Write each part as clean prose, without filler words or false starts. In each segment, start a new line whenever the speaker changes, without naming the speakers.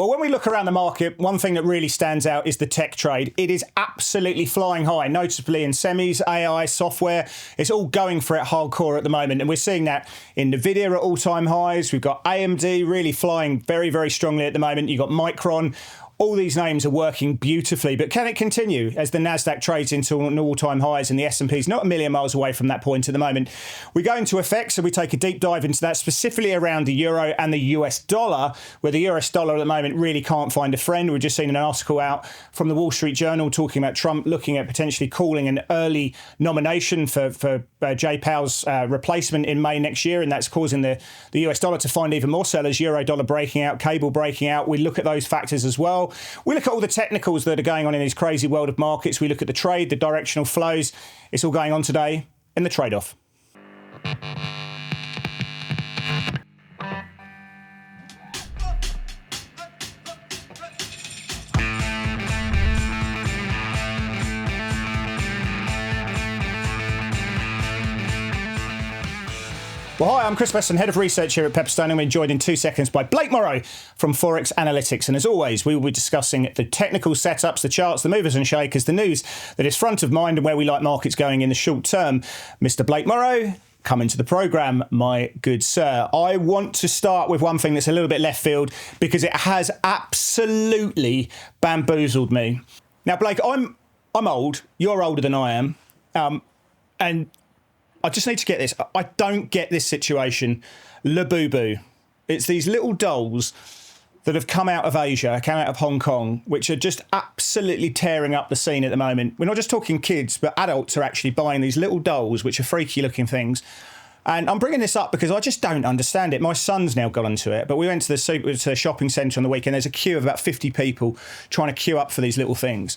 Well, when we look around the market, one thing that really stands out is the tech trade. It is absolutely flying high, notably in semis, AI, software. It's all going for it hardcore at the moment. And we're seeing that in NVIDIA at all-time highs. We've got AMD really flying very, very strongly at the moment. You've got Micron. All these names are working beautifully, but can it continue as the Nasdaq trades into an all-time highs and the S&P's not a million miles away from that point at the moment? We go into FX, so we take a deep dive into that, specifically around the euro and the US dollar, where the US dollar at the moment really can't find a friend. We've just seen an article out from the Wall Street Journal talking about Trump looking at potentially calling an early nomination for Jay Powell's replacement in May next year, and that's causing the US dollar to find even more sellers, euro dollar breaking out, cable breaking out. We look at those factors as well. We look at all the technicals that are going on in this crazy world of markets. We look at the trade, the directional flows. It's all going on today in the trade-off. Well, hi, I'm Chris Weston, Head of Research here at Pepperstone, and we're joined in 2 seconds by Blake Morrow from Forex Analytics. And as always, we will be discussing the technical setups, the charts, the movers and shakers, the news that is front of mind and where we like markets going in the short term. Mr. Blake Morrow, come into the programme, my good sir. I want to start with one thing that's a little bit left field because it has absolutely bamboozled me. Now, Blake, I'm old. You're older than I am. And I just need to get this. I don't get this situation. Labubu. It's these little dolls that have come out of Asia, come out of Hong Kong, which are just absolutely tearing up the scene at the moment. We're not just talking kids, but adults are actually buying these little dolls, which are freaky looking things. And I'm bringing this up because I just don't understand it. My son's now got into it, but we went to the shopping centre on the weekend. There's a queue of about 50 people trying to queue up for these little things.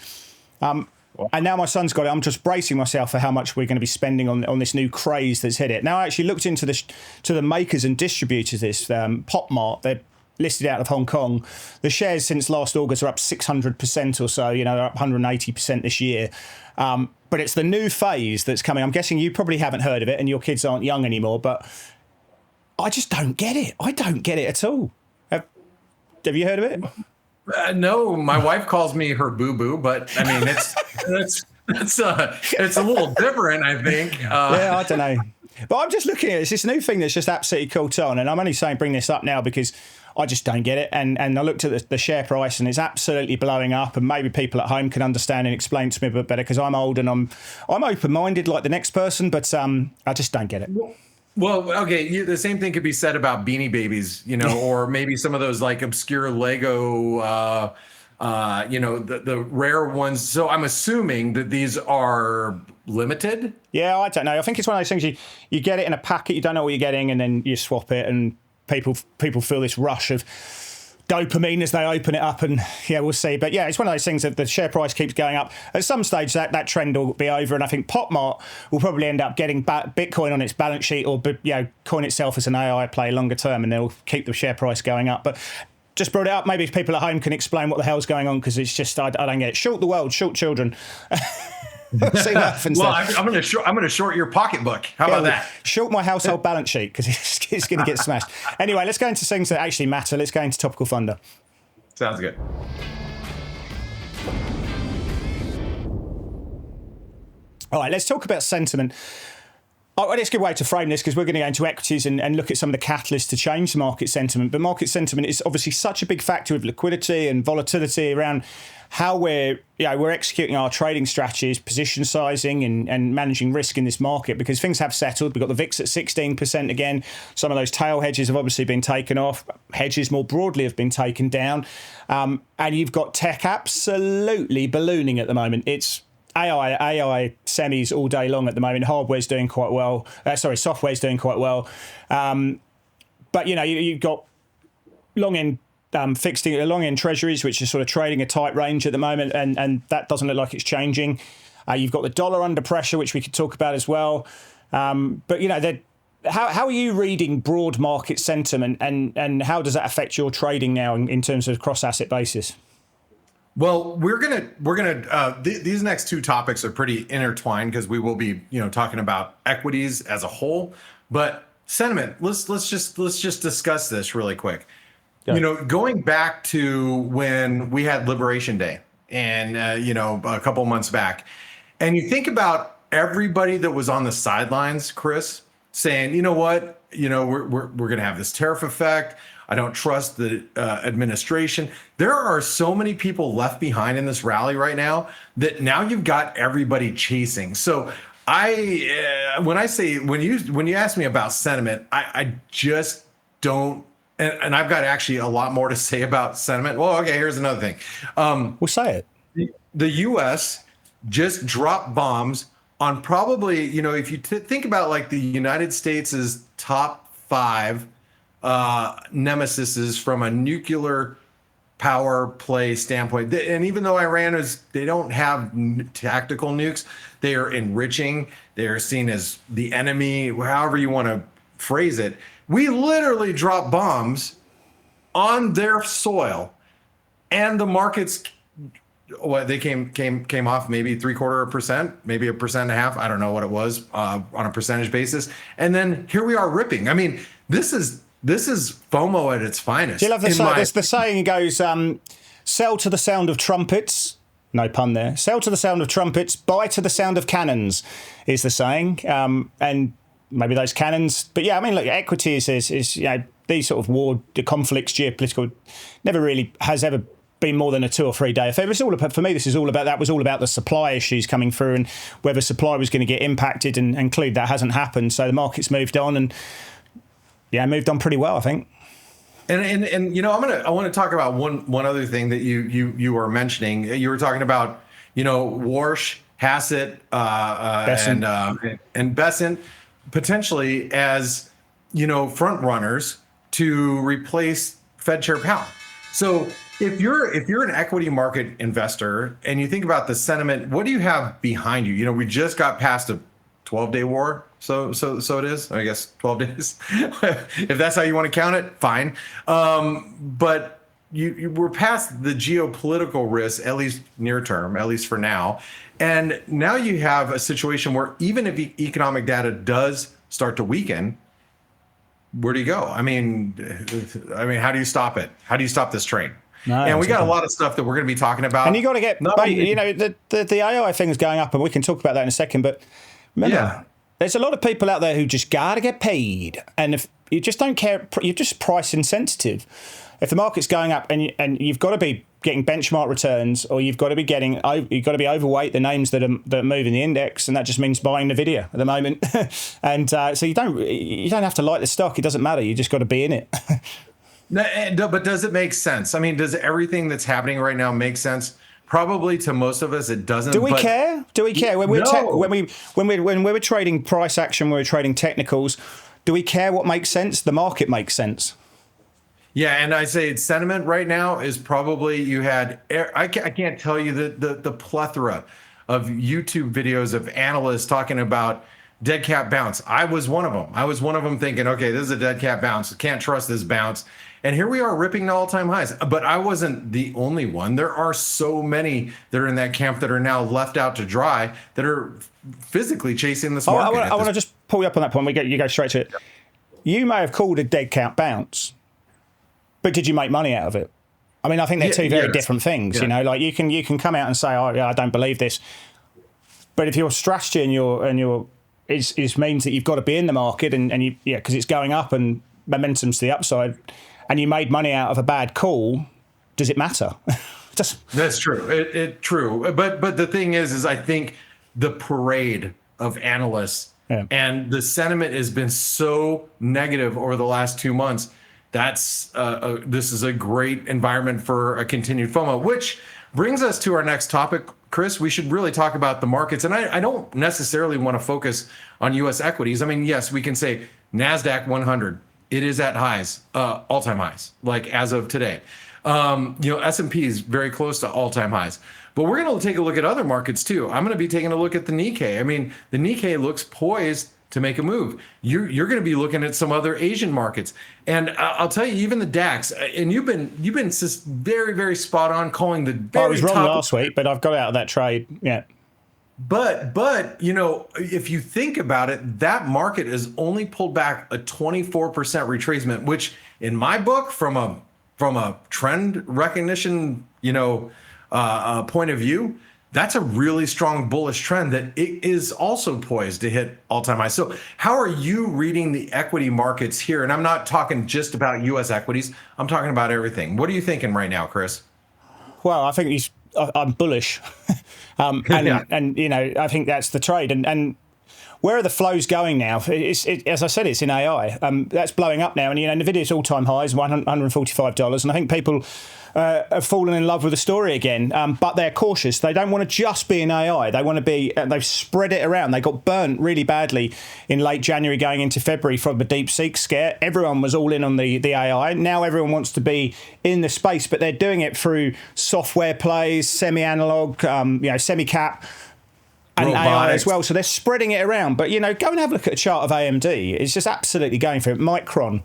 And now my son's got it. I'm just bracing myself for how much we're going to be spending on this new craze that's hit it. Now, I actually looked into to the makers and distributors of this, Pop Mart. They're listed out of Hong Kong. The shares since last August are up 600% or so. You know, they're up 180% this year. But it's the new phase that's coming. I'm guessing you probably haven't heard of it and your kids aren't young anymore, but I just don't get it. I don't get it at all. Have you heard of it?
No, my wife calls me her boo-boo, but I mean, it's a little different, I think.
Yeah, I don't know. But I'm just looking at it. It's this new thing that's just absolutely caught on. And I'm only saying bring this up now because I just don't get it. And I looked at the share price and it's absolutely blowing up. And maybe people at home can understand and explain to me a bit better because I'm old and I'm open-minded like the next person, but I just don't get it.
Well, okay, the same thing could be said about Beanie Babies, you know, or maybe some of those like obscure Lego, you know, the rare ones. So I'm assuming that these are limited.
Yeah, I don't know. I think it's one of those things you get it in a packet, you don't know what you're getting, and then you swap it, and people feel this rush of dopamine as they open it up, and yeah, we'll see. But yeah, it's one of those things that the share price keeps going up. At some stage, that trend will be over, and I think Pop Mart will probably end up getting Bitcoin on its balance sheet, or coin itself as an AI play longer term, and they'll keep the share price going up. But just brought it up. Maybe people at home can explain what the hell's going on because it's just I don't get it. Short the world, short children. See what happens.
Well, I'm going to short your pocketbook. How about that?
Short my household balance sheet because it's going to get smashed. Anyway, let's go into things that actually matter. Let's go into topical thunder.
Sounds good.
All right, let's talk about sentiment. Oh, it's a good way to frame this because we're going to go into equities and look at some of the catalysts to change market sentiment. But market sentiment is obviously such a big factor of liquidity and volatility around how we're executing our trading strategies, position sizing and managing risk in this market because things have settled. We've got the VIX at 16% again. Some of those tail hedges have obviously been taken off. Hedges more broadly have been taken down. And you've got tech absolutely ballooning at the moment. It's AI semis all day long at the moment. Hardware's doing quite well. Software's doing quite well. But you've got long end treasuries, which is sort of trading a tight range at the moment, and that doesn't look like it's changing. You've got the dollar under pressure, which we could talk about as well. But how are you reading broad market sentiment, and how does that affect your trading now in terms of cross asset basis?
Well, we're gonna these next two topics are pretty intertwined because we will be talking about equities as a whole, but sentiment. Let's just discuss this really quick. Going back to when we had Liberation Day and, a couple months back, and you think about everybody that was on the sidelines, Chris, saying, you know what, we're going to have this tariff effect. I don't trust the administration. There are so many people left behind in this rally right now that now you've got everybody chasing. So when you ask me about sentiment, I just don't. And I've got actually a lot more to say about sentiment. Well, okay, here's another thing.
We'll say
it. The U.S. just dropped bombs on probably, if you think about like the United States' top 5 nemesises from a nuclear power play standpoint. And even though they don't have tactical nukes, they are enriching. They are seen as the enemy, however you want to phrase it. We literally dropped bombs on their soil, and the markets, they came off maybe 0.75%, maybe 1.5%. I don't know what it was on a percentage basis. And then here we are ripping. I mean, this is FOMO at its finest.
Do you love the saying goes, sell to the sound of trumpets. No pun there. Sell to the sound of trumpets, buy to the sound of cannons is the saying. And maybe those cannons. But yeah, I mean, look, equities is these sort of the conflicts, geopolitical, never really has ever been more than a 2 or 3 day affair. It's all about, for me, this is all about, that was all about the supply issues coming through and whether supply was going to get impacted, and clearly that hasn't happened. So the market's moved on and moved on pretty well, I think.
And I want to talk about one other thing that you were mentioning. You were talking about, Warsh, Hassett, and Besant potentially as, front runners to replace Fed Chair Powell. So if you're an equity market investor and you think about the sentiment, what do you have behind you? We just got past a 12-day war. So it is, I guess, 12 days. If that's how you want to count it, fine. But we're past the geopolitical risk, at least near term, at least for now. And now you have a situation where even if economic data does start to weaken, where do you go? I mean, how do you stop it? How do you stop this train? No, and we got a lot of stuff that we're going to be talking about.
And you got to get, the AI thing is going up, and we can talk about that in a second. But remember, there's a lot of people out there who just got to get paid. And if you just don't care, you're just price insensitive. If the market's going up and you've got to be getting benchmark returns, or you've got to be overweight the names that are moving the index, and that just means buying Nvidia at the moment. And so you don't have to like the stock. It doesn't matter. You just got to be in it.
No, but does it make sense? I mean, does everything that's happening right now make sense? Probably to most of us, it doesn't.
Do we care? Do we care when we're trading price action? We're trading technicals. Do we care what makes sense? The market makes sense.
Yeah, and I say sentiment right now is probably I can't tell you the plethora of YouTube videos of analysts talking about dead cat bounce. I was one of them. I was one of them thinking, okay, this is a dead cat bounce. Can't trust this bounce. And here we are ripping to all-time highs. But I wasn't the only one. There are so many that are in that camp that are now left out to dry that are physically chasing this market.
I want to just pull you up on that point. You go straight to it. You may have called a dead cat bounce, but did you make money out of it? I mean, I think they're two very different things. Yeah. Like you can come out and say, oh, yeah, I don't believe this. But if your strategy and your is means that you've got to be in the market and because it's going up and momentum's to the upside, and you made money out of a bad call, does it matter?
That's true. True. But the thing is I think the parade of analysts and the sentiment has been so negative over the last 2 months. This is a great environment for a continued FOMO, which brings us to our next topic. Chris, we should really talk about the markets. And I don't necessarily want to focus on U.S. equities. I mean, yes, we can say NASDAQ 100. It is at highs, all-time highs, like as of today. S&P is very close to all-time highs. But we're going to take a look at other markets too. I'm going to be taking a look at the Nikkei. I mean, the Nikkei looks poised to make a move. You're going to be looking at some other Asian markets. And I'll tell you, even the DAX, and you've been just very, very spot on calling the very
I was wrong last week, but I've got out of that trade. Yeah.
But if you think about it, that market has only pulled back a 24% retracement, which in my book, from a from a trend recognition, point of view, that's a really strong bullish trend that it is also poised to hit all-time highs. So how are you reading the equity markets here? And I'm not talking just about U.S. equities. I'm talking about everything. What are you thinking right now, Chris?
Well, I think I'm bullish. And I think that's the trade. And where are the flows going now? As I said, it's in AI. That's blowing up now. And, NVIDIA's all-time high is $145. And I think people have fallen in love with the story again. But they're cautious. They don't want to just be in AI. They want to be, they've spread it around. They got burnt really badly in late January going into February from the DeepSeek scare. Everyone was all in on the AI. Now everyone wants to be in the space, but they're doing it through software plays, semi-analog, semi-cap, and robotics. AI as well. So they're spreading it around. But, go and have a look at a chart of AMD. It's just absolutely going for it. Micron,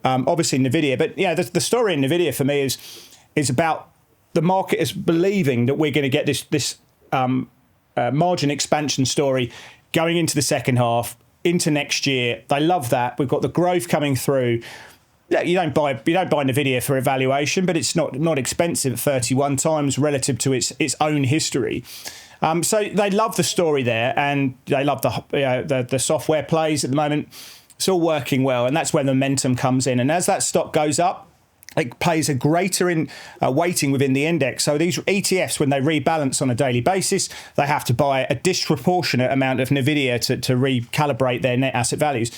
obviously NVIDIA. But, the story in NVIDIA for me is about the market is believing that we're going to get this margin expansion story going into the second half, into next year. They love that. We've got the growth coming through. You don't buy NVIDIA for evaluation, but it's not expensive at 31 times relative to its own history. So they love the story there, and they love the software plays at the moment. It's all working well, and that's where the momentum comes in. And as that stock goes up, it plays a greater weighting within the index. So these ETFs, when they rebalance on a daily basis, they have to buy a disproportionate amount of NVIDIA to recalibrate their net asset values.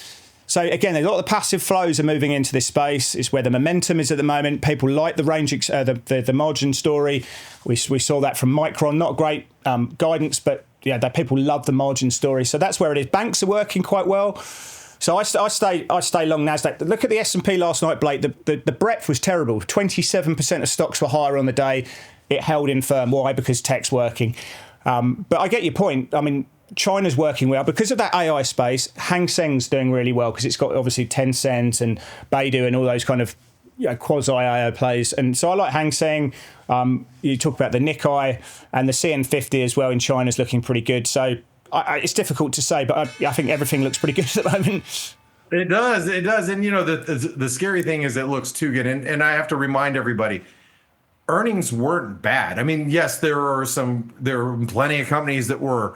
So again, a lot of the passive flows are moving into this space. It's where the momentum is at the moment. People like the range, the margin story. We saw that from Micron. Not great guidance, but people love the margin story. So that's where it is. Banks are working quite well. So I stay long Nasdaq. Look at the S&P last night, Blake. The breadth was terrible. 27% of stocks were higher on the day. It held in firm. Why? Because tech's working. But I get your point. I mean, China's working well because of that AI space. Hang Seng's doing really well because it's got obviously Tencent and Baidu and all those kind of quasi AI plays. And so I like Hang Seng. You talk about the Nikkei and the CN50 as well in China's looking pretty good. So it's difficult to say, but I think everything looks pretty good at the moment.
It does. And the scary thing is it looks too good. And I have to remind everybody, earnings weren't bad. I mean, yes, there were plenty of companies that were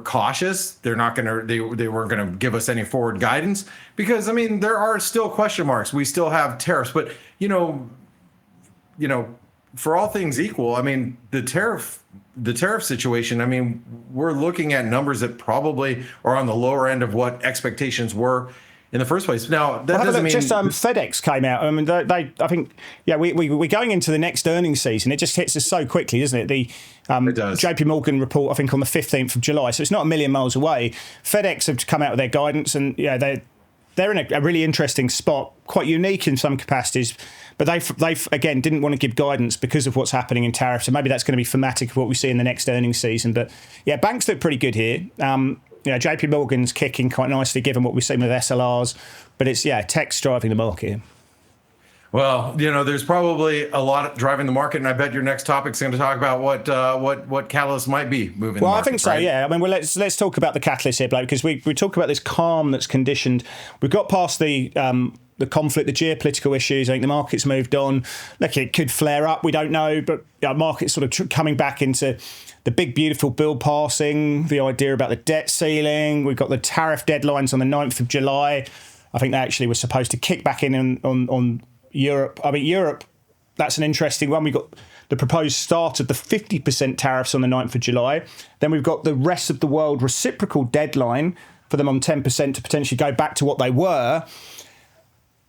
cautious. They weren't going to give us any forward guidance because, I mean, there are still question marks. We still have tariffs, but for all things equal, I mean, the tariff situation, I mean, we're looking at numbers that probably are on the lower end of what expectations were in the first place. Now, that doesn't mean... Just
FedEx came out. I mean, I think, we're going into the next earnings season. It just hits us so quickly, doesn't it? The
it does.
JP Morgan report, I think, on the 15th of July. So it's not a million miles away. FedEx have come out with their guidance, and they're in a really interesting spot, quite unique in some capacities. But they've again didn't want to give guidance because of what's happening in tariffs. So maybe that's going to be thematic of what we see in the next earnings season. But banks look pretty good here. JP Morgan's kicking quite nicely given what we've seen with SLRs. But it's tech's driving the market.
Well, there's probably a lot driving the market, and I bet your next topic's going to talk about what catalyst might be moving.
Well,
the market,
I think so.
right?
Yeah. I mean, let's talk about the catalyst here, Blake, because we talk about this calm that's conditioned. We've got past the conflict, the geopolitical issues. I think the market's moved on. Look, it could flare up. We don't know, but our market's sort of coming back into the big, beautiful bill passing, the idea about the debt ceiling. We've got the tariff deadlines on the 9th of July. I think they actually were supposed to kick back in on Europe. I mean, Europe, that's an interesting one. We've got the proposed start of the 50% tariffs on the 9th of July. Then we've got the rest of the world reciprocal deadline for them on 10% to potentially go back to what they were.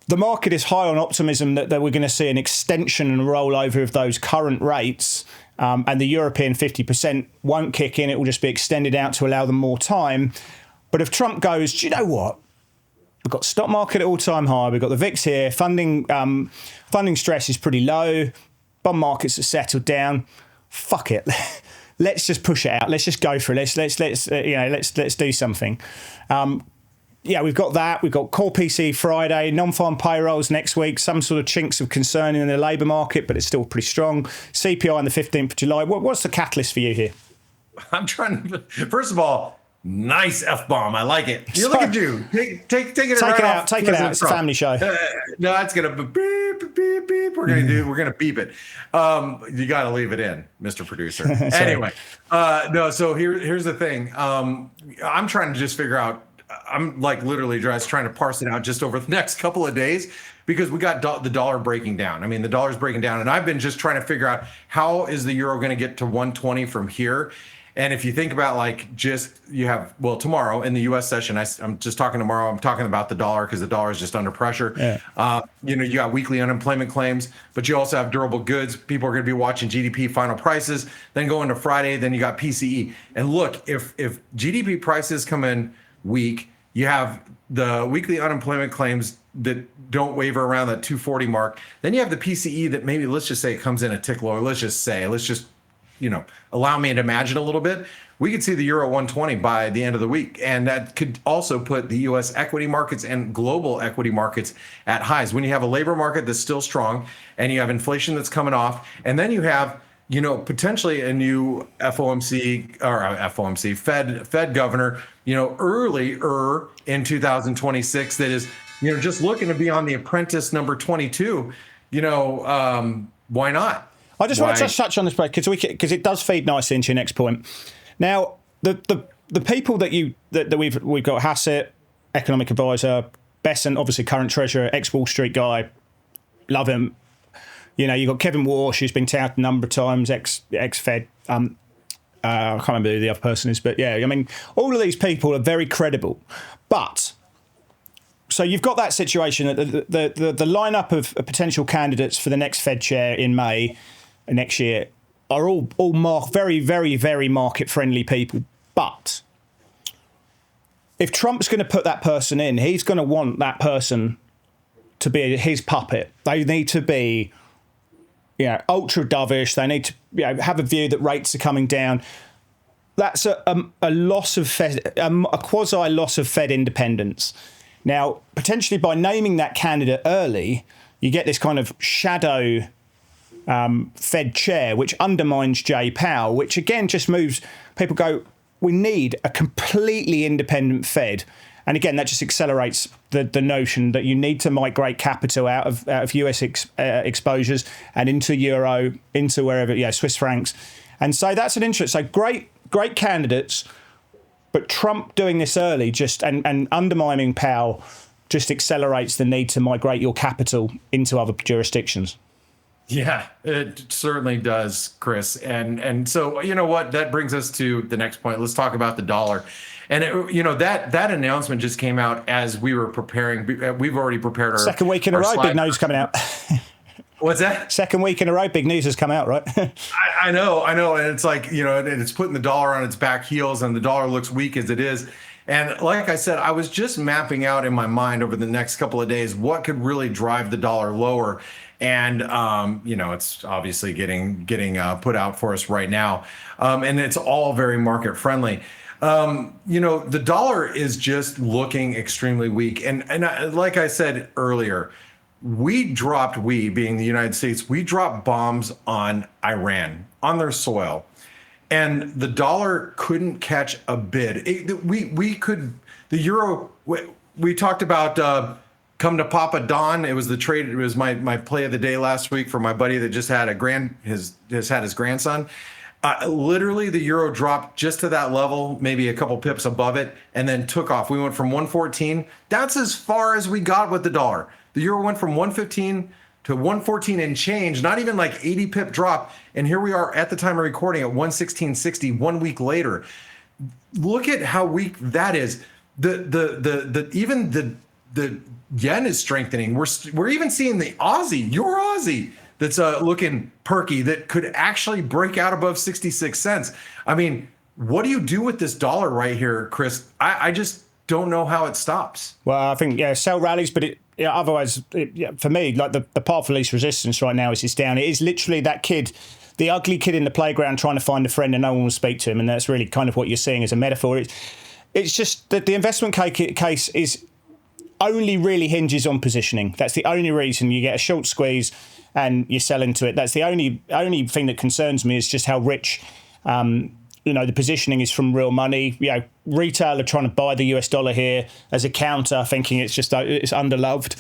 The market is high on optimism that we're going to see an extension and rollover of those current rates, and the European 50% won't kick in. It will just be extended out to allow them more time. But if Trump goes, do you know what? We've got stock market at all-time high. We've got the VIX here. Funding stress is pretty low. Bond markets are settled down. Fuck it. Let's just push it out. Let's just go for it. Let's do something. We've got that. We've got core PC Friday, non-farm payrolls next week, some sort of chinks of concern in the labour market, but it's still pretty strong. CPI on the 15th of July. What's the catalyst for you here?
I'm trying to... First of all, Nice F-bomb. I like it. You look at you. Take it right off.
Take it out. It's a family show.
No, it's gonna beep beep beep. We're gonna beep it. You got to leave it in, Mr. Producer. Anyway, no. So here's the thing. I'm trying to just figure out. I'm like literally just trying to parse it out just over the next couple of days because we got the dollar breaking down. I mean, the dollar's breaking down, and I've been just trying to figure out how is the euro going to get to 120 from here. And if you think about like just you have, well, tomorrow in the U.S. session, I'm just talking tomorrow. I'm talking about the dollar because the dollar is just under pressure. Yeah. You got weekly unemployment claims, but you also have durable goods. People are going to be watching GDP final prices. Then go into Friday. Then you got PCE. And look, if GDP prices come in weak, you have the weekly unemployment claims that don't waver around that 240 mark. Then you have the PCE that maybe let's just say it comes in a tick lower. Let's just allow me to imagine a little bit. We could see the euro 120 by the end of the week. And that could also put the US equity markets and global equity markets at highs. When you have a labor market that's still strong and you have inflation that's coming off, and then you have, potentially a new Fed governor, earlier in 2026 that is, just looking to be on the apprentice number 22, why not?
I just want to touch on this because it does feed nicely into your next point. Now, the people that we've got, Hassett, economic advisor, Besant, obviously current treasurer, ex-Wall Street guy, love him. You've got Kevin Walsh, who's been touted a number of times, ex-Fed. I can't remember who the other person is, but yeah, I mean, all of these people are very credible. But so you've got that situation that the lineup of potential candidates for the next Fed chair in May next year are all very, very, very market-friendly people. But if Trump's going to put that person in, he's going to want that person to be his puppet. They need to be, ultra dovish. They need to, have a view that rates are coming down. That's a loss of Fed, a quasi loss of Fed independence. Now, potentially by naming that candidate early, you get this kind of shadow Fed chair, which undermines Jay Powell, which again just moves, people go, we need a completely independent Fed. And again, that just accelerates the notion that you need to migrate capital out of US exposures and into euro, into wherever, Swiss francs. And so that's an interest. So great candidates, but Trump doing this early and undermining Powell just accelerates the need to migrate your capital into other jurisdictions.
Yeah, it certainly does, Chris. And so, you know what, that brings us to the next point. Let's talk about the dollar. And, that announcement just came out as we were preparing. We've already prepared our
second week in a row, big news coming out.
What's that?
Second week in a row, big news has come out, right?
I know. And it's like, and it's putting the dollar on its back heels and the dollar looks weak as it is. And like I said, I was just mapping out in my mind over the next couple of days what could really drive the dollar lower. And, it's obviously getting put out for us right now. And it's all very market friendly. The dollar is just looking extremely weak. And like I said earlier, we being the United States, we dropped bombs on Iran, on their soil. And the dollar couldn't catch a bid. The euro, we talked about come to Papa Don. It was the trade. It was my play of the day last week for my buddy that just had his grandson. Literally, the euro dropped just to that level, maybe a couple pips above it, and then took off. We went from 114. That's as far as we got with the dollar. The euro went from 115 to 114 and change, not even like 80 pip drop. And here we are at the time of recording at 116.60 1 week later. Look at how weak that is. Even the yen is strengthening. We're even seeing the Aussie, your Aussie, that's looking perky, that could actually break out above 66 cents. I mean, what do you do with this dollar right here, Chris? I just don't know how it stops.
Well, I think, sell rallies, but otherwise, for me, like the path of least resistance right now is it's down. It is literally that kid, the ugly kid in the playground trying to find a friend and no one will speak to him. And that's really kind of what you're seeing as a metaphor. It's just that the investment case is only really hinges on positioning. That's the only reason you get a short squeeze and you sell into it. That's the only thing that concerns me is just how rich the positioning is from real money. Retail are trying to buy the US dollar here as a counter, thinking it's underloved.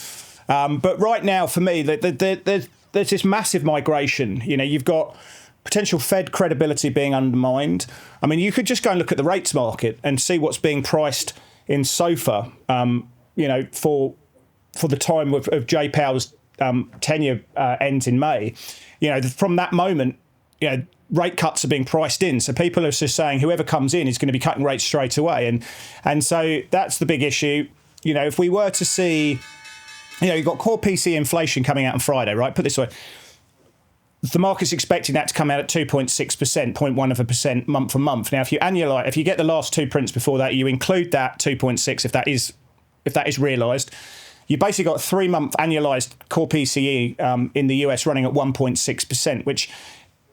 But right now, for me, there's this massive migration. You've got potential Fed credibility being undermined. I mean, you could just go and look at the rates market and see what's being priced in SOFR, for the time of Jay Powell's tenure ends in May. From that moment, rate cuts are being priced in. So people are just saying whoever comes in is going to be cutting rates straight away. And so that's the big issue. If we were to see, you've got core PC inflation coming out on Friday, right? Put it this way. The market's expecting that to come out at 2.6%, 0.1% month for month. Now, if you get the last two prints before that, you include that 2.6 if that is realised, you basically got 3-month annualised core PCE in the US running at 1.6%, which,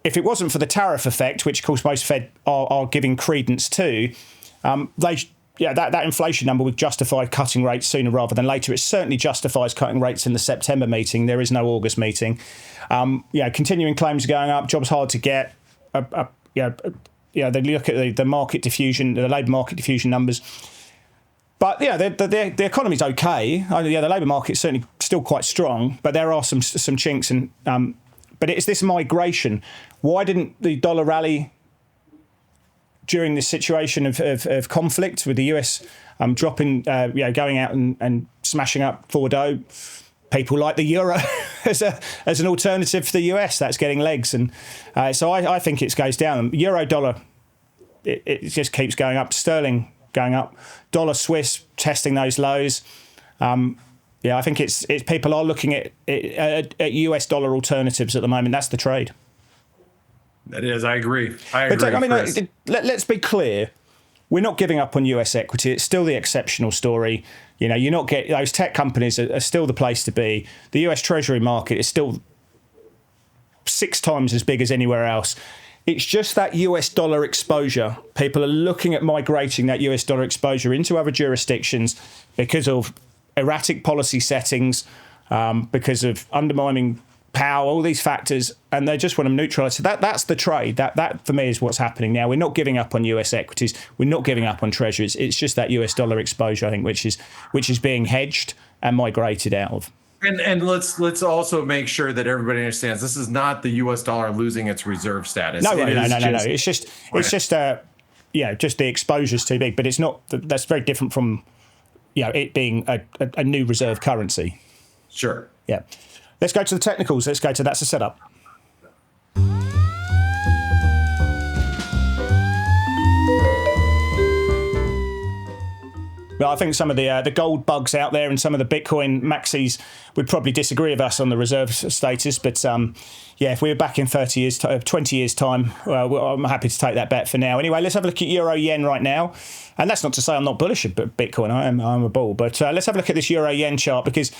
if it wasn't for the tariff effect, which of course most Fed are giving credence to, that inflation number would justify cutting rates sooner rather than later. It certainly justifies cutting rates in the September meeting. There is no August meeting. Continuing claims going up, jobs hard to get. They look at the market diffusion, the labour market diffusion numbers. But the economy's okay. The labour market's certainly still quite strong, but there are some chinks. And but it's this migration. Why didn't the dollar rally during this situation of conflict with the US dropping, going out and smashing up Bordeaux? People like the euro as an alternative to the US. That's getting legs, and so I think it goes down. Euro dollar, it just keeps going up. Sterling going up. Dollar Swiss testing those lows. I think it's people are looking at US dollar alternatives at the moment. That's the trade.
That is, I agree.
Let's be clear. We're not giving up on US equity. It's still the exceptional story. You're not getting those tech companies are still the place to be. The US Treasury market is still 6 times as big as anywhere else. It's just that US dollar exposure. People are looking at migrating that US dollar exposure into other jurisdictions because of erratic policy settings, because of undermining power, all these factors, and they just want to neutralise. So that's the trade. That for me is what's happening now. We're not giving up on US equities. We're not giving up on treasuries. It's just that US dollar exposure, I think, which is being hedged and migrated out of.
And let's also make sure that everybody understands this is not the US dollar losing its reserve status.
No. It's just the exposure's too big, but it's not. That's very different from it being a new reserve currency.
Sure.
Yeah. Let's go to the technicals. Let's go to that's a setup. Well, I think some of the gold bugs out there and some of the Bitcoin maxis would probably disagree with us on the reserve status. But if we were back in 20 years' time, I'm happy to take that bet for now. Anyway, let's have a look at Euro Yen right now. And that's not to say I'm not bullish about Bitcoin. I'm a bull. But let's have a look at this Euro Yen chart, because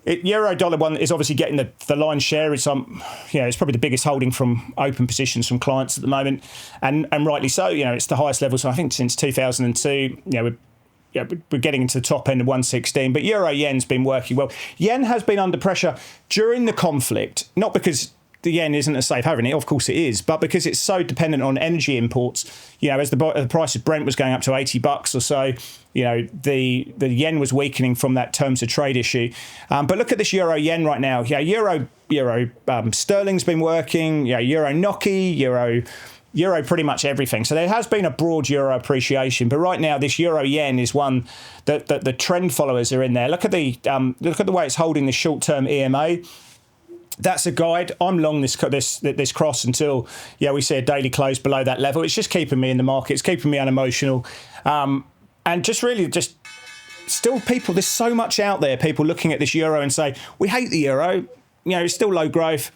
Euro dollar one is obviously getting the lion's share. It's it's probably the biggest holding from open positions from clients at the moment, and rightly so. It's the highest level, so I think since 2002. We're getting into the top end of 116, but Euro Yen's been working well. Yen has been under pressure during the conflict, not because the yen isn't a safe haven. Of course it is, but because it's so dependent on energy imports. As the price of Brent was going up to $80 or so, the yen was weakening from that terms of trade issue. But look at this Euro Yen right now. Euro sterling's been working. Euro Noki, Euro pretty much everything. So there has been a broad euro appreciation, but right now this Euro Yen is one that the trend followers are in there. Look at the way it's holding the short-term EMA. That's a guide. I'm long this cross until we see a daily close below that level. It's just keeping me in the market. It's keeping me unemotional, and just still people. There's so much out there. People looking at this euro and say we hate the euro. It's still low growth.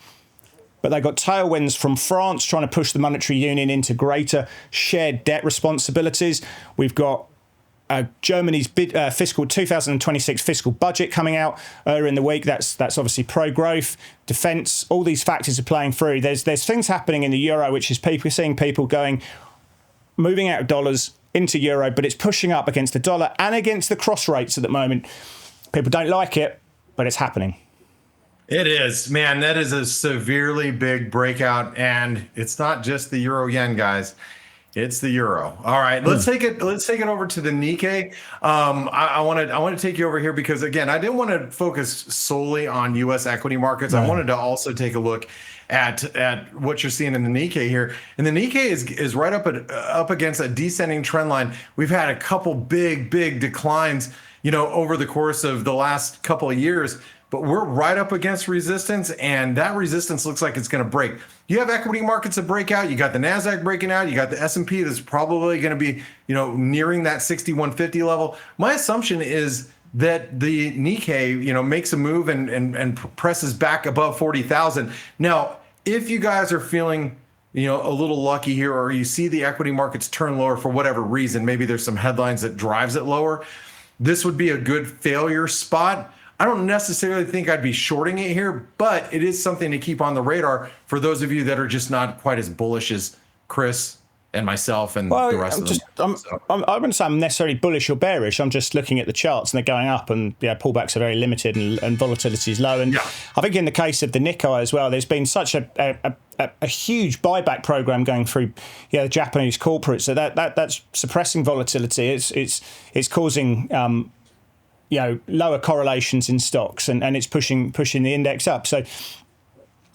But they got tailwinds from France trying to push the monetary union into greater shared debt responsibilities. We've got Germany's fiscal 2026 fiscal budget coming out earlier in the week. That's obviously pro-growth, defence. All these factors are playing through. There's things happening in the euro, which is seeing people moving out of dollars into euro, but it's pushing up against the dollar and against the cross rates at the moment. People don't like it, but it's happening.
It is, man. That is a severely big breakout, and it's not just the Euro Yen, guys. It's the euro. All right, let's take it. Let's take it over to the Nikkei. I want to take you over here because again, I didn't want to focus solely on U.S. equity markets. I wanted to also take a look at what you're seeing in the Nikkei here. And the Nikkei is right up against a descending trend line. We've had a couple big declines, over the course of the last couple of years. But we're right up against resistance, and that resistance looks like it's going to break. You have equity markets that break out. You got the Nasdaq breaking out. You got the S&P that's probably going to be, nearing that 6150 level. My assumption is that the Nikkei, makes a move and presses back above 40,000. Now, if you guys are feeling, a little lucky here, or you see the equity markets turn lower for whatever reason, maybe there's some headlines that drives it lower, this would be a good failure spot. I don't necessarily think I'd be shorting it here, but it is something to keep on the radar for those of you that are just not quite as bullish as Chris and myself and the rest of them.
I wouldn't say I'm necessarily bullish or bearish. I'm just looking at the charts and they're going up, and pullbacks are very limited and volatility is low. And I think in the case of the Nikkei as well, there's been such a huge buyback program going through the Japanese corporates, so that's suppressing volatility. It's causing lower correlations in stocks, and it's pushing the index up. So,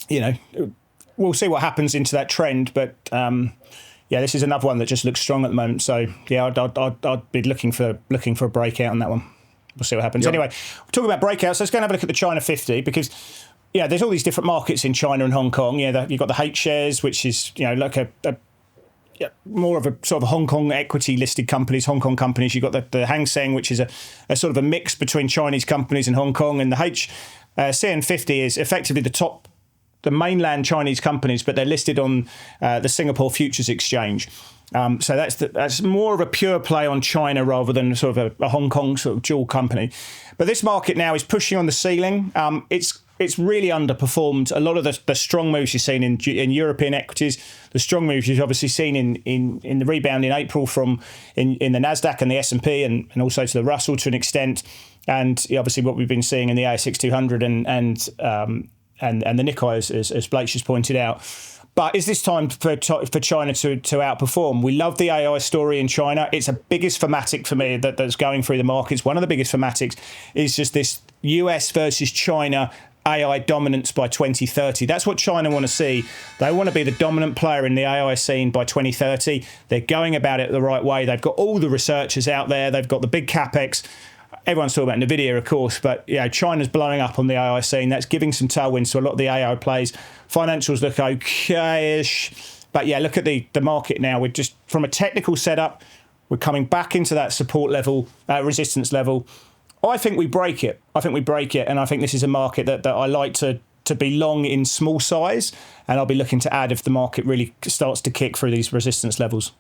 we'll see what happens into that trend. But this is another one that just looks strong at the moment. So I'd be looking for a breakout on that one. We'll see what happens. Yep. Anyway, we're talking about breakouts. Let's go and have a look at the China 50 because there's all these different markets in China and Hong Kong. You've got the H shares, which is like a more of a sort of Hong Kong equity listed companies, Hong Kong companies. You've got the Hang Seng, which is a sort of a mix between Chinese companies and Hong Kong. And the CN50 is effectively the mainland Chinese companies, but they're listed on the Singapore Futures Exchange. So that's more of a pure play on China rather than sort of a Hong Kong sort of dual company. But this market now is pushing on the ceiling. It's really underperformed a lot of the strong moves you've seen in European equities. The strong moves you've obviously seen in the rebound in April from in the Nasdaq and the S&P and also to the Russell to an extent, and obviously what we've been seeing in the ASX 200 and the Nikkei as Blake's just pointed out. But is this time for China to outperform? We love the AI story in China. It's a biggest thematic for me that's going through the markets. One of the biggest thematics is just this US versus China AI dominance by 2030. That's what China want to see. They want to be the dominant player in the AI scene by 2030. They're going about it the right way. They've got all the researchers out there. They've got the big capex. Everyone's talking about NVIDIA, of course, but China's blowing up on the AI scene. That's giving some tailwinds to a lot of the AI plays. Financials look okay-ish. But look at the market now. We're just, from a technical setup, we're coming back into that support level, resistance level. I think we break it. And I think this is a market that I like to be long in small size, and I'll be looking to add if the market really starts to kick through these resistance levels.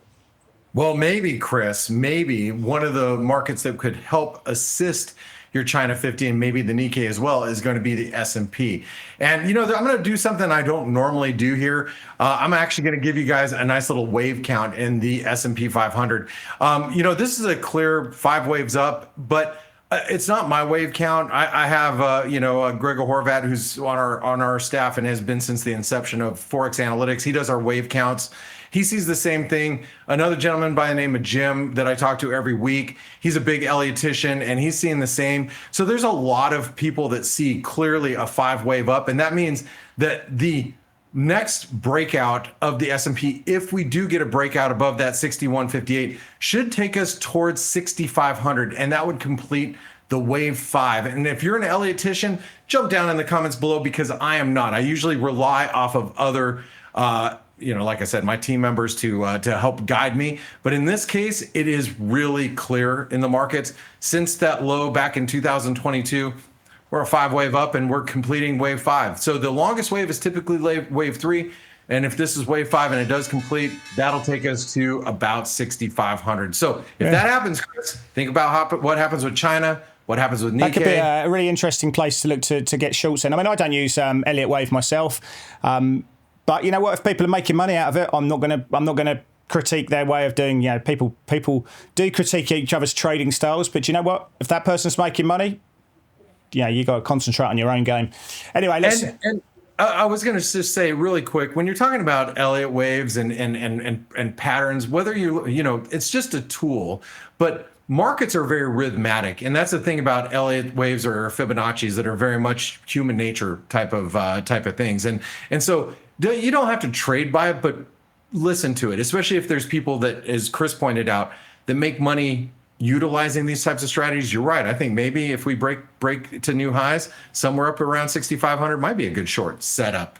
Well, maybe, Chris, one of the markets that could help assist your China 50 and maybe the Nikkei as well is going to be the S&P. And, I'm going to do something I don't normally do here. I'm actually going to give you guys a nice little wave count in the S&P 500. This is a clear 5 waves up, but it's not my wave count. I have, Gregor Horvat, who's on our staff and has been since the inception of Forex Analytics. He does our wave counts. He sees the same thing. Another gentleman by the name of Jim that I talk to every week, he's a big Elliottician and he's seeing the same. So there's a lot of people that see clearly a 5 wave up. And that means that the next breakout of the S&P, if we do get a breakout above that 6158, should take us towards 6,500. And that would complete the wave 5. And if you're an Elliottician, jump down in the comments below because I am not. I usually rely off of other like I said, my team members to help guide me. But in this case, it is really clear in the markets. Since that low back in 2022, we're a 5 wave up and we're completing wave 5. So the longest wave is typically wave 3. And if this is wave 5 and it does complete, that'll take us to about 6,500. So if that happens, Chris, think about what happens with China. What happens with Nikkei?
That could be a really interesting place to look to get shorts in. I mean, I don't use Elliott Wave myself. But you know what? If people are making money out of it, I'm not gonna critique their way of doing. People do critique each other's trading styles, but you know what? If that person's making money, you got to concentrate on your own game. Anyway, let's.
I was going to just say really quick, when you're talking about Elliott waves and patterns, whether it's just a tool, but markets are very rhythmatic, and that's the thing about Elliott waves or Fibonacci's that are very much human nature type of things, and so you don't have to trade by it, but listen to it, especially if there's people that, as Chris pointed out, that make money utilizing these types of strategies. You're right. I think maybe if we break to new highs, somewhere up around 6,500 might be a good short setup.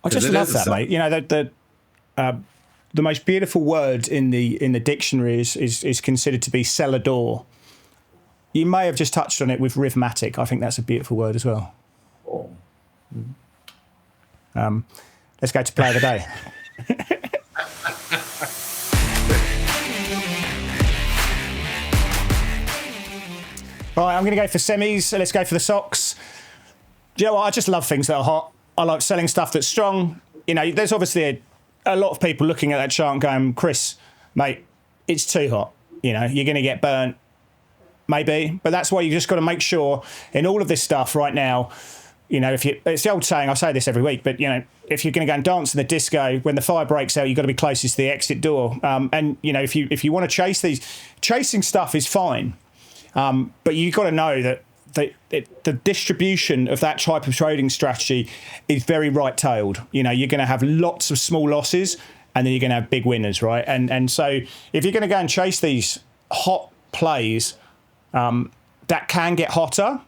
I just love that, mate. You know, the most beautiful word in the dictionary is considered to be cellador. You may have just touched on it with rhythmatic. I think that's a beautiful word as well.
Oh.
Let's go to play of the day. Right, I'm going to go for semis. So let's go for the SOXX. Do you know what? I just love things that are hot. I like selling stuff that's strong. You know, there's obviously a lot of people looking at that chart and going, Chris, mate, it's too hot. You know, you're going to get burnt. Maybe. But that's why you just got to make sure in all of this stuff right now, you know, it's the old saying, I say this every week, but, you know, if you're going to go and dance in the disco, when the fire breaks out, you've got to be closest to the exit door. And, you know, if you want to chase these, chasing stuff is fine. But you've got to know that the distribution of that type of trading strategy is very right-tailed. You know, you're going to have lots of small losses and then you're going to have big winners, right? And so if you're going to go and chase these hot plays, that can get hotter.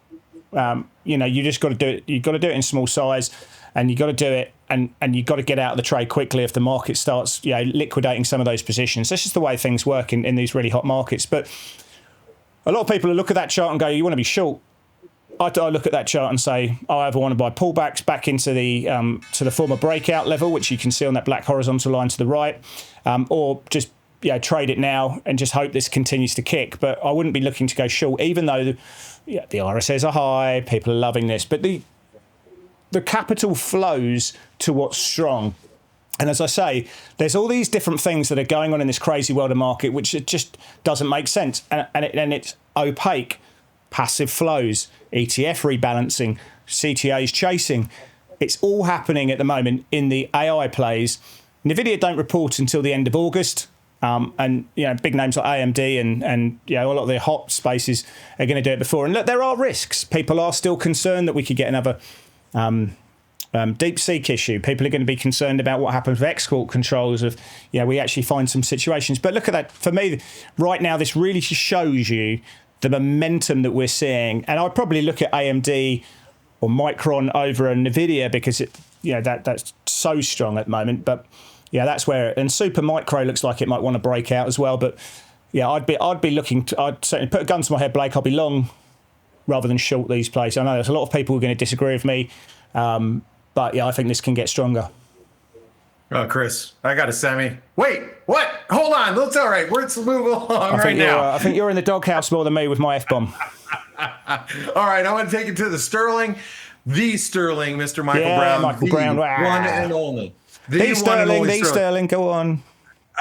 You know, you just got to do it. You've got to do it in small size, and you've got to do it, and you've got to get out of the trade quickly if the market starts, you know, liquidating some of those positions. That's just the way things work in these really hot markets. But a lot of people look at that chart and go, you want to be short. I look at that chart and say, I either want to buy pullbacks back into the former breakout level, which you can see on that black horizontal line to the right, or just trade it now and just hope this continues to kick. But I wouldn't be looking to go short, even though the RSIs are high, people are loving this. But the capital flows to what's strong. And as I say, there's all these different things that are going on in this crazy world of market, which it just doesn't make sense. And it's opaque. Passive flows, ETF rebalancing, CTAs chasing. It's all happening at the moment in the AI plays. NVIDIA don't report until the end of August. And, you know, big names like AMD and you know, a lot of the hot spaces are going to do it before. And look, there are risks. People are still concerned that we could get another DeepSeek issue. People are going to be concerned about what happens with export controls of, you know, we actually find some situations. But look at that. For me, right now, this really just shows you the momentum that we're seeing. And I'd probably look at AMD or Micron over a NVIDIA because that's so strong at the moment. But yeah, that's where, and Super Micro looks like it might want to break out as well. But yeah, I'd be looking to, I'd certainly put a gun to my head, Blake. I'll be long rather than short these plays. I know there's a lot of people who are going to disagree with me. But yeah, I think this can get stronger.
Oh, Chris, I got a semi. Wait, what? Hold on. That's all right. Let's move along right now.
I think you're in the doghouse more than me with my F-bomb.
All right, I want to take it to the Sterling. The Sterling, Mr. Michael Brown.
Michael Brown.
One and only.
The Sterling, go on.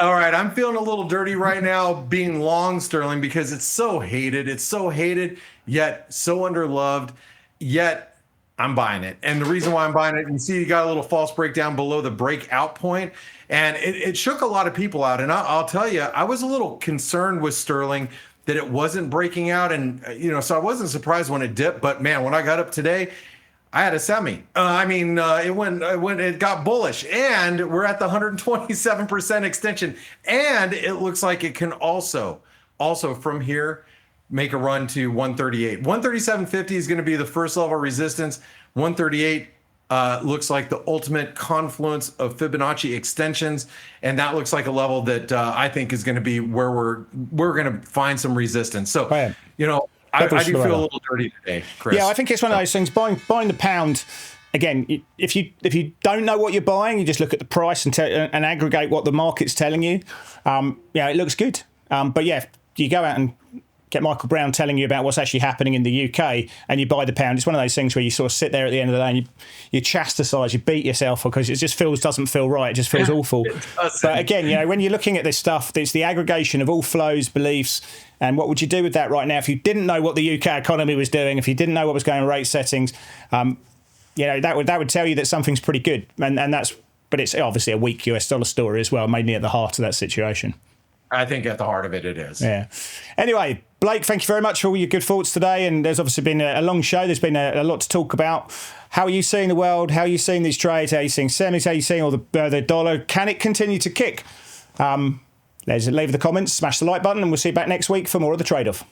All right, I'm feeling a little dirty right now being long Sterling because it's so hated. It's so hated, yet so underloved, yet I'm buying it. And the reason why I'm buying it, you see you got a little false breakdown below the breakout point, and it shook a lot of people out. And I'll tell you, I was a little concerned with Sterling that it wasn't breaking out. And, you know, so I wasn't surprised when it dipped. But, man, when I got up today, I had a semi. It got bullish. And we're at the 127% extension. And it looks like it can also from here, make a run to 138. 137.50 is going to be the first level resistance. 138 looks like the ultimate confluence of Fibonacci extensions, and that looks like a level that I think is going to be where we're going to find some resistance. So, you know, I do feel a little dirty today, Chris.
Yeah, I think it's one of those things. Buying the pound. Again, if you don't know what you're buying, you just look at the price and aggregate what the market's telling you. It looks good. But yeah, you go out and get Michael Brown telling you about what's actually happening in the UK and you buy the pound. It's one of those things where you sort of sit there at the end of the day and you chastise, you beat yourself because it just doesn't feel right. It just feels awful. But again, you know, when you're looking at this stuff, it's the aggregation of all flows, beliefs, and what would you do with that right now if you didn't know what the UK economy was doing, if you didn't know what was going on rate settings? that would tell you that something's pretty good, and that's. But it's obviously a weak US dollar story as well, mainly at the heart of that situation.
I think at the heart of it, it is.
Yeah. Anyway, Blake, thank you very much for all your good thoughts today. And there's obviously been a long show. There's been a lot to talk about. How are you seeing the world? How are you seeing these trades? How are you seeing semis? How are you seeing all the dollar? Can it continue to kick? Leave the comments, smash the like button, and we'll see you back next week for more of The Trade-Off.